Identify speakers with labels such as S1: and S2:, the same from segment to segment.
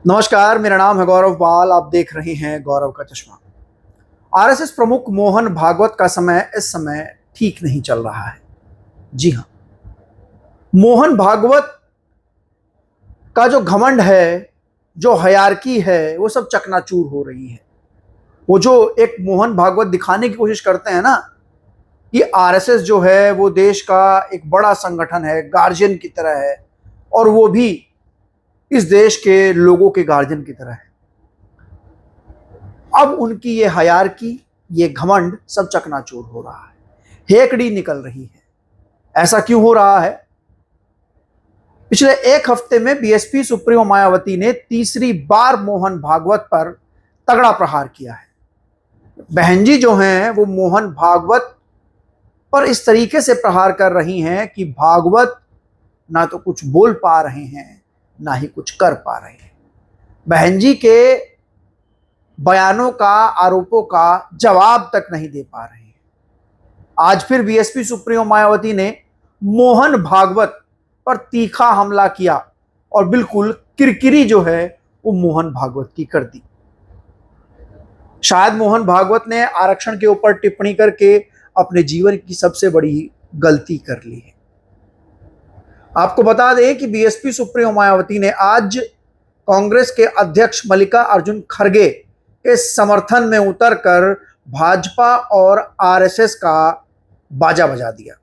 S1: नमस्कार, मेरा नाम है गौरव पाल। आप देख रहे हैं गौरव का चश्मा। आरएसएस प्रमुख मोहन भागवत का समय इस समय ठीक नहीं चल रहा है। जी हां, मोहन भागवत का जो घमंड है, जो हायरार्की है, वो सब चकनाचूर हो रही है। वो जो एक मोहन भागवत दिखाने की कोशिश करते हैं ना कि आरएसएस जो है वो देश का एक बड़ा संगठन है, गार्जियन की तरह है, और वो भी इस देश के लोगों के गार्जियन की तरह है। अब उनकी ये हायरार्की, ये घमंड सब चकनाचूर हो रहा है, हेकड़ी निकल रही है। ऐसा क्यों हो रहा है? पिछले एक हफ्ते में बीएसपी सुप्रीमो मायावती ने तीसरी बार मोहन भागवत पर तगड़ा प्रहार किया है। बहन जी जो हैं वो मोहन भागवत पर इस तरीके से प्रहार कर रही हैं कि भागवत ना तो कुछ बोल पा रहे हैं, ना ही कुछ कर पा रहे हैं। बहन जी के बयानों का, आरोपों का जवाब तक नहीं दे पा रहे हैं। आज फिर बीएसपी सुप्रीमो मायावती ने मोहन भागवत पर तीखा हमला किया और बिल्कुल किरकिरी जो है वो मोहन भागवत की कर दी। शायद मोहन भागवत ने आरक्षण के ऊपर टिप्पणी करके अपने जीवन की सबसे बड़ी गलती कर ली है। आपको बता दें कि बीएसपी सुप्रीमो मायावती ने आज कांग्रेस के अध्यक्ष मल्लिकार्जुन खड़गे के समर्थन में उतरकर भाजपा और आरएसएस का बाजा बजा दिया।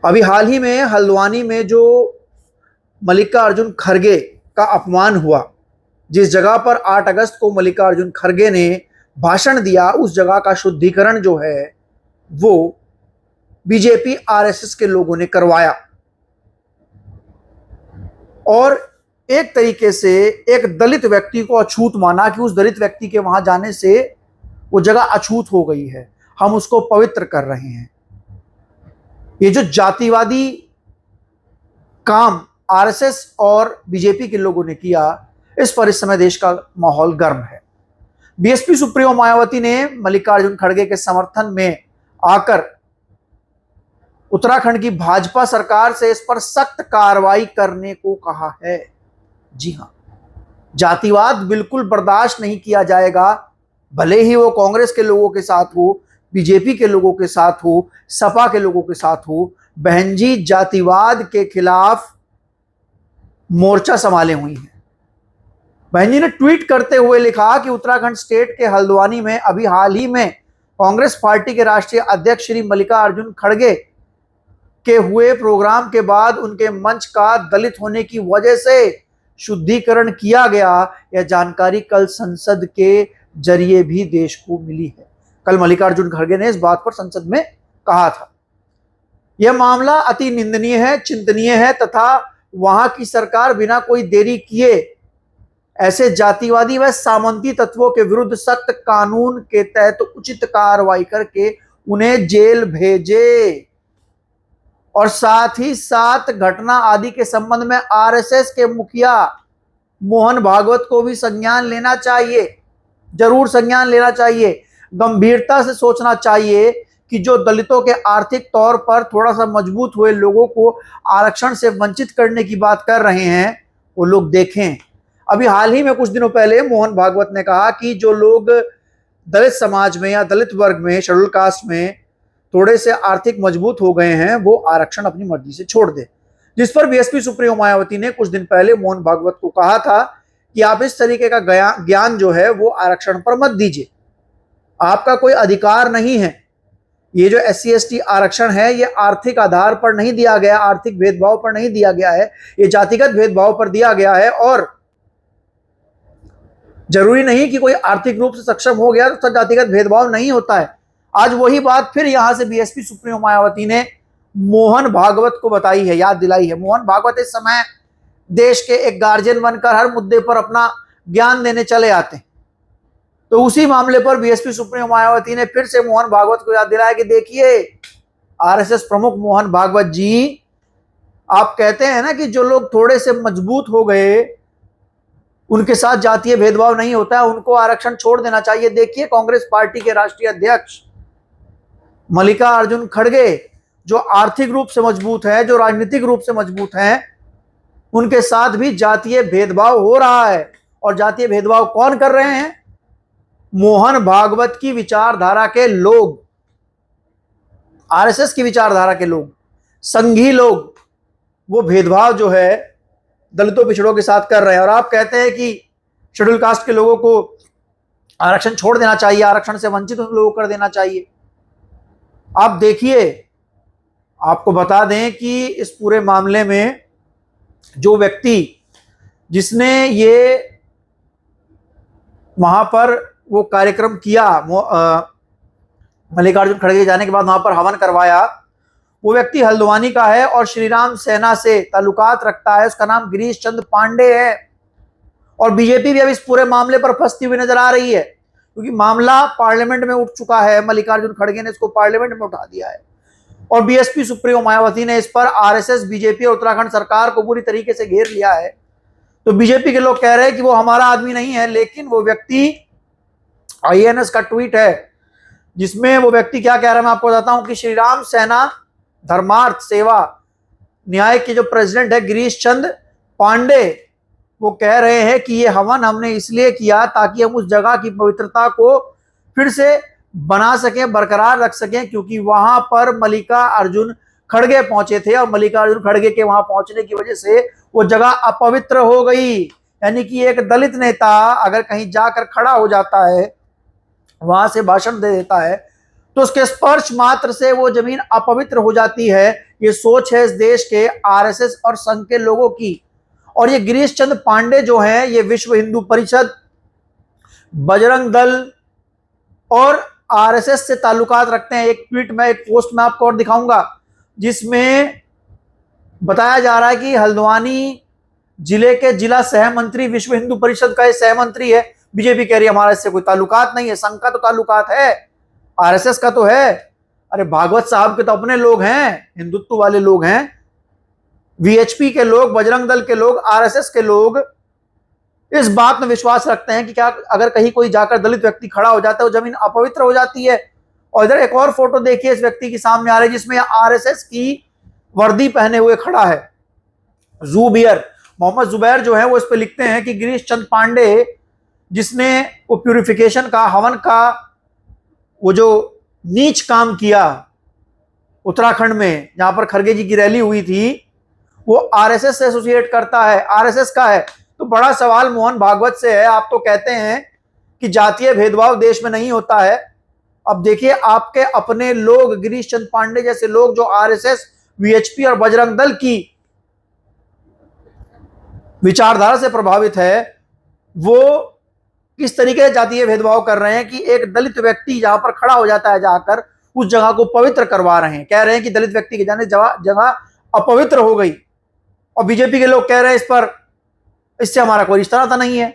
S1: अभी हाल ही में हल्द्वानी में जो मल्लिकार्जुन खड़गे का अपमान हुआ, जिस जगह पर 8 अगस्त को मल्लिकार्जुन खड़गे ने भाषण दिया, उस जगह का शुद्धिकरण जो है वो बीजेपी आरएसएस के लोगों ने करवाया और एक तरीके से एक दलित व्यक्ति को अछूत माना कि उस दलित व्यक्ति के वहां जाने से वो जगह अछूत हो गई है, हम उसको पवित्र कर रहे हैं। ये जो जातिवादी काम आरएसएस और बीजेपी के लोगों ने किया, इस पर इस समय देश का माहौल गर्म है। बीएसपी सुप्रीमो मायावती ने मल्लिकार्जुन खड़गे के समर्थन में आकर उत्तराखंड की भाजपा सरकार से इस पर सख्त कार्रवाई करने को कहा है। जी हां, जातिवाद बिल्कुल बर्दाश्त नहीं किया जाएगा, भले ही वो कांग्रेस के लोगों के साथ हो, बीजेपी के लोगों के साथ हो, सपा के लोगों के साथ हो। बहन जी जातिवाद के खिलाफ मोर्चा संभाले हुई हैं। बहन जी ने ट्वीट करते हुए लिखा कि उत्तराखंड स्टेट के हल्द्वानी में अभी हाल ही में कांग्रेस पार्टी के राष्ट्रीय अध्यक्ष श्री मल्लिकार्जुन खड़गे के हुए प्रोग्राम के बाद उनके मंच का दलित होने की वजह से शुद्धिकरण किया गया। यह जानकारी कल संसद के जरिए भी देश को मिली है। कल मल्लिकार्जुन खड़गे ने इस बात पर संसद में कहा था। यह मामला अति निंदनीय है, चिंतनीय है तथा वहां की सरकार बिना कोई देरी किए ऐसे जातिवादी व सामंती तत्वों के विरुद्ध सख्त कानून के तहत उचित कार्रवाई करके उन्हें जेल भेजे और साथ ही साथ घटना आदि के संबंध में आरएसएस के मुखिया मोहन भागवत को भी संज्ञान लेना चाहिए, जरूर संज्ञान लेना चाहिए। गंभीरता से सोचना चाहिए कि जो दलितों के आर्थिक तौर पर थोड़ा सा मजबूत हुए लोगों को आरक्षण से वंचित करने की बात कर रहे हैं, वो लोग देखें। अभी हाल ही में कुछ दिनों पहले मोहन भागवत ने कहा कि जो लोग दलित समाज में या दलित वर्ग में, शेड्यूल कास्ट में थोड़े से आर्थिक मजबूत हो गए हैं, वो आरक्षण अपनी मर्जी से छोड़ दे। जिस पर बीएसपी सुप्रीमो मायावती ने कुछ दिन पहले मोहन भागवत को कहा था कि आप इस तरीके का ज्ञान जो है वो आरक्षण पर मत दीजिए, आपका कोई अधिकार नहीं है। ये जो SC/ST आरक्षण है ये आर्थिक आधार पर नहीं दिया गया, आर्थिक भेदभाव पर नहीं दिया गया है, ये जातिगत भेदभाव पर दिया गया है। और जरूरी नहीं कि कोई आर्थिक रूप से सक्षम हो गया तो जातिगत भेदभाव नहीं होता है। आज वही बात फिर यहां से बीएसपी सुप्रीमो मायावती ने मोहन भागवत को बताई है, याद दिलाई है। मोहन भागवत इस समय देश के एक गार्जियन बनकर हर मुद्दे पर अपना ज्ञान देने चले आते हैं। तो उसी मामले पर बीएसपी सुप्रीमो मायावती ने फिर से मोहन भागवत को याद दिलाया कि देखिए आरएसएस प्रमुख मोहन भागवत जी, आप कहते हैं ना कि जो लोग थोड़े से मजबूत हो गए उनके साथ जातीय भेदभाव नहीं होता है, उनको आरक्षण छोड़ देना चाहिए। देखिए कांग्रेस पार्टी के राष्ट्रीय अध्यक्ष मल्लिकार्जुन खड़गे जो आर्थिक रूप से मजबूत है, जो राजनीतिक रूप से मजबूत हैं, उनके साथ भी जातीय भेदभाव हो रहा है। और जातीय भेदभाव कौन कर रहे हैं? मोहन भागवत की विचारधारा के लोग, आरएसएस की विचारधारा के लोग, संघी लोग, वो भेदभाव जो है दलितों पिछड़ों के साथ कर रहे हैं। और आप कहते हैं कि शेड्यूल कास्ट के लोगों को आरक्षण छोड़ देना चाहिए, आरक्षण से वंचित उन लोगों को कर देना चाहिए। आप देखिए, आपको बता दें कि इस पूरे मामले में जो व्यक्ति जिसने ये वहां पर वो कार्यक्रम किया, मल्लिकार्जुन खड़गे जाने के बाद वहां पर हवन करवाया, वो व्यक्ति हल्द्वानी का है और श्रीराम सेना से ताल्लुकात रखता है। उसका नाम गिरीश चंद्र पांडे है। और बीजेपी भी अब इस पूरे मामले पर फंसती हुई नजर आ रही है, क्योंकि मामला पार्लियामेंट में उठ चुका है। मल्लिकार्जुन खड़गे ने इसको पार्लियामेंट में उठा दिया है और बीएसपी सुप्रीमो मायावती ने इस पर आरएसएस, बीजेपी और उत्तराखंड सरकार को पूरी तरीके से घेर लिया है। तो बीजेपी के लोग कह रहे हैं कि वो हमारा आदमी नहीं है, लेकिन वो व्यक्ति, आईएनएस का ट्वीट है जिसमें वो व्यक्ति क्या कह रहा है मैं आपको बताता हूं कि श्रीराम सेना धर्मार्थ सेवा न्याय के जो प्रेसिडेंट है गिरीश चंद्र पांडे, वो कह रहे हैं कि ये हवन हमने इसलिए किया ताकि हम उस जगह की पवित्रता को फिर से बना सकें, बरकरार रख सकें, क्योंकि वहां पर मल्लिकार्जुन खड़गे पहुंचे थे और मल्लिकार्जुन खड़गे के वहां पहुंचने की वजह से वो जगह अपवित्र हो गई। यानी कि एक दलित नेता अगर कहीं जाकर खड़ा हो जाता है, वहां से भाषण दे देता है, तो उसके स्पर्श मात्र से वो जमीन अपवित्र हो जाती है। ये सोच है इस देश के आरएसएस और संघ के लोगों की। और ये गिरीश चंद्र पांडे जो हैं, ये विश्व हिंदू परिषद, बजरंग दल और आरएसएस से ताल्लुकात रखते हैं। एक ट्वीट में, एक पोस्ट में आपको और दिखाऊंगा जिसमें बताया जा रहा है कि हल्द्वानी जिले के जिला सह मंत्री विश्व हिंदू परिषद का सह मंत्री है। बीजेपी कह रही है हमारा इससे कोई ताल्लुकात नहीं है। संघ का तो ताल्लुकात है, आरएसएस का तो है। अरे भागवत साहब के तो अपने लोग हैं, हिंदुत्व वाले लोग हैं, वीएचपी के लोग, बजरंग दल के लोग, आरएसएस के लोग इस बात में विश्वास रखते हैं कि क्या अगर कहीं कोई जाकर दलित व्यक्ति खड़ा हो जाता है वो जमीन अपवित्र हो जाती है। और इधर एक और फोटो देखिए इस व्यक्ति की सामने आ रही है जिसमें आरएसएस की वर्दी पहने हुए खड़ा है। जुबैर, मोहम्मद जुबैर जो है वो इस पे लिखते हैं कि गिरीश चंद्र पांडे जिसने वो प्यूरिफिकेशन का, हवन का वो जो नीच काम किया उत्तराखंड में जहां पर खड़गे जी की रैली हुई थी, वो आरएसएस से एसोसिएट करता है, आरएसएस का है। तो बड़ा सवाल मोहन भागवत से है। आप तो कहते हैं कि जातीय भेदभाव देश में नहीं होता है। अब देखिए आपके अपने लोग, गिरीश चंद्र पांडे जैसे लोग जो आरएसएस, वीएचपी और बजरंग दल की विचारधारा से प्रभावित है, वो किस तरीके से जातीय भेदभाव कर रहे हैं कि एक दलित व्यक्ति जहां पर खड़ा हो जाता है जाकर उस जगह को पवित्र करवा रहे हैं। कह रहे हैं कि दलित व्यक्ति के जाने जगह अपवित्र हो गई। और बीजेपी के लोग कह रहे हैं इस पर, इससे हमारा कोई रिश्ता नाता नहीं है।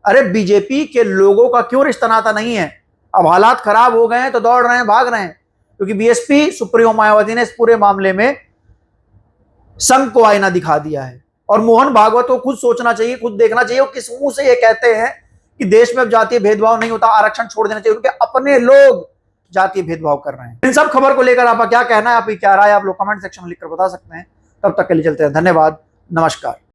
S1: अरे बीजेपी के लोगों का क्यों रिश्ता नाता नहीं है? अब हालात खराब हो गए हैं तो दौड़ रहे हैं, भाग रहे हैं, क्योंकि बीएसपी सुप्रीमो मायावती ने इस पूरे मामले में संघ को आईना दिखा दिया है। और मोहन भागवत को खुद सोचना चाहिए, खुद देखना चाहिए वो किस मुंह से ये कहते हैं कि देश में अब जातीय भेदभाव नहीं होता, आरक्षण छोड़ देना चाहिए। उनके अपने लोग जातीय भेदभाव कर रहे हैं। इन सब खबर को लेकर आपका क्या कहना है, आपकी क्या राय, आप लोग कमेंट सेक्शन में लिखकर बता सकते हैं। तब तक के लिए चलते हैं, धन्यवाद, नमस्कार।